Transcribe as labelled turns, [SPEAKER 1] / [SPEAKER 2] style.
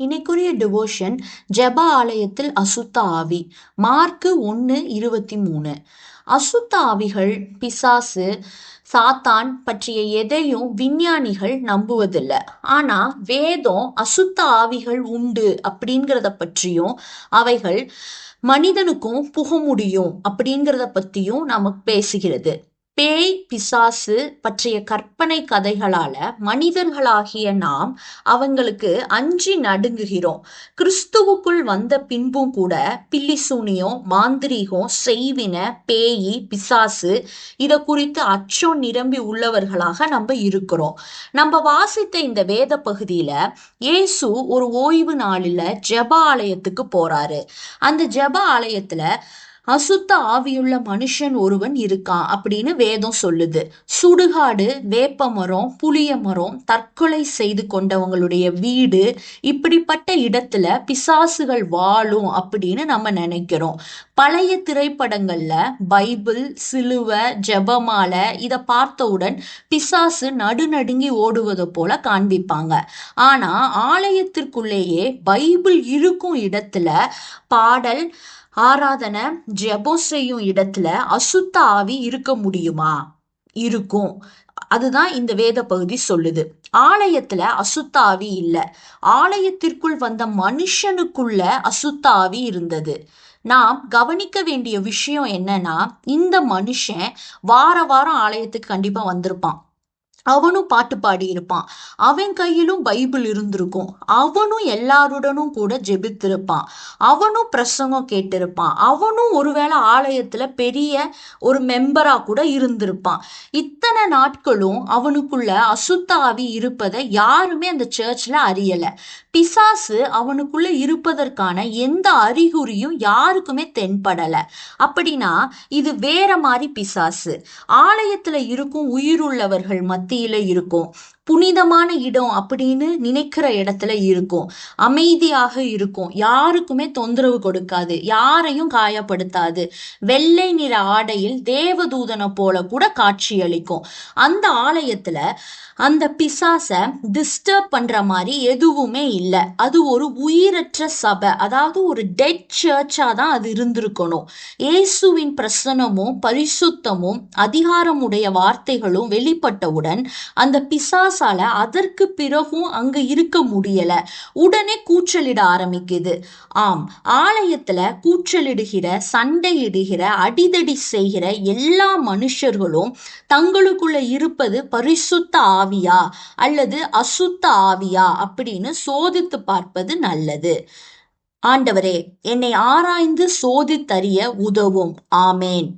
[SPEAKER 1] இன்னைக்குரிய devotion ஜெப ஆலயத்தில் அசுத்த ஆவி. மார்க்கு 1:23. அசுத்த ஆவிகள், பிசாசு, சாத்தான் பற்றிய எதையும் விஞ்ஞானிகள் நம்புவதில்லை. ஆனா வேதம் அசுத்த ஆவிகள் உண்டு அப்படிங்கிறத பற்றியும் அவைகள் மனிதனுக்கும் புக முடியும் அப்படிங்கிறத பத்தியும் நமக்கு பேசுகிறது. பேய், பிசாசு பற்றிய கற்பனை கதைகளால மனிதர்களாகிய நாம் அவங்களுக்கு அஞ்சி நடுங்குகிறோம். கிறிஸ்துவுக்குள் வந்த பின்பும் கூட பில்லிசூனியம், மாந்திரீகம், செய்வின, பேயி, பிசாசு இத குறித்து அச்சம் நிரம்பி உள்ளவர்களாக நம்ம இருக்கிறோம். நம்ம வாசித்த இந்த வேத பகுதியில இயேசு ஒரு ஓய்வு நாளில ஜெப ஆலயத்துக்கு போறாரு. அந்த ஜெப ஆலயத்துல அசுத்த ஆவியுள்ள மனுஷன் ஒருவன் இருக்கான் அப்படின்னு வேதம் சொல்லுது. சுடுகாடு, வேப்ப மரம், புளிய மரம், தற்கொலை செய்து கொண்டவங்களுடைய வீடு, இப்படிப்பட்ட இடத்துல பிசாசுகள் வாழும் அப்படின்னு நம்ம நினைக்கிறோம். பழைய திரைப்படங்கள்ல பைபிள், சிலுவை, ஜெபமாலை இத பார்த்தவுடன் பிசாசு நடுநடுங்கி ஓடுவதை போல காண்பிப்பாங்க. ஆனா ஆலயத்திற்குள்ளேயே பைபிள் இருக்கும் இடத்துல பாடல், ஆராதனை, ஜெபம் செய்யும் இடத்துல அசுத்த ஆவி இருக்க முடியுமா? இருக்கும். அதுதான் இந்த வேத பகுதி சொல்லுது. ஆலயத்துல அசுத்த ஆவி இல்ல, ஆலயத்திற்குள் வந்த மனுஷனுக்குள்ள அசுத்த ஆவி இருந்தது. நாம் கவனிக்க வேண்டிய விஷயம் என்னன்னா, இந்த மனுஷன் வார வாரம் ஆலயத்துக்கு கண்டிப்பா வந்திருப்பான். அவனும் பாட்டு பாடி இருப்பான். அவன் கையிலும் பைபிள் இருந்திருக்கும். அவனும் எல்லாருடனும் கூட ஜெபித்திருப்பான். அவனும் பிரசங்கம் கேட்டிருப்பான். அவனும் ஒருவேளை ஆலயத்துல பெரிய ஒரு மெம்பரா கூட இருந்திருப்பான். இத்தனை நாட்களும் அவனுக்குள்ள அசுத்த ஆவி இருப்பதை யாருமே அந்த சர்ச்ல அறியல. பிசாசு அவனுக்குள்ள இருப்பதற்கான எந்த அறிகுறியும் யாருக்குமே தென்படல. அப்படின்னா இது வேற மாதிரி பிசாசு. ஆலயத்துல இருக்கும் உயிருள்ளவர்கள் மத்தியில இருக்கும், புனிதமான இடம் அப்படின்னு நினைக்கிற இடத்துல இருக்கும், அமைதியாக இருக்கும், யாருக்குமே தொந்தரவு கொடுக்காது, யாரையும் காயப்படுத்தாது, வெள்ளை நிற ஆடையில் தேவதூதனை போல கூட காட்சியளிக்கும். அந்த ஆலயத்துல அந்த பிசாச டிஸ்டர்ப் பண்ற மாதிரி எதுவுமே இல்லை. அது ஒரு உயிரற்ற சபை, அதாவது ஒரு டெட் சர்ச்சா தான் அது இருந்திருக்கணும். இயேசுவின் பிரசனமும் பரிசுத்தமும் அதிகாரமுடைய வார்த்தைகளும் வெளிப்பட்டவுடன் அந்த பிசாசால அதற்கு பிறகும் அங்க இருக்க முடியல. உடனே கூச்சலிட ஆரம்பிக்குது. ஆம், ஆலயத்துல கூச்சலிடுகிற, சண்டையிடுகிற, அடிதடி செய்கிற எல்லா மனுஷர்களும் தங்களுக்குள்ள இருப்பது பரிசுத்த ஆவியா அல்லது அசுத்த ஆவியா அப்படின்னு சோதித்து பார்ப்பது நல்லது. ஆண்டவரே, என்னை ஆராய்ந்து சோதித்தறிய உதவும். ஆமேன்.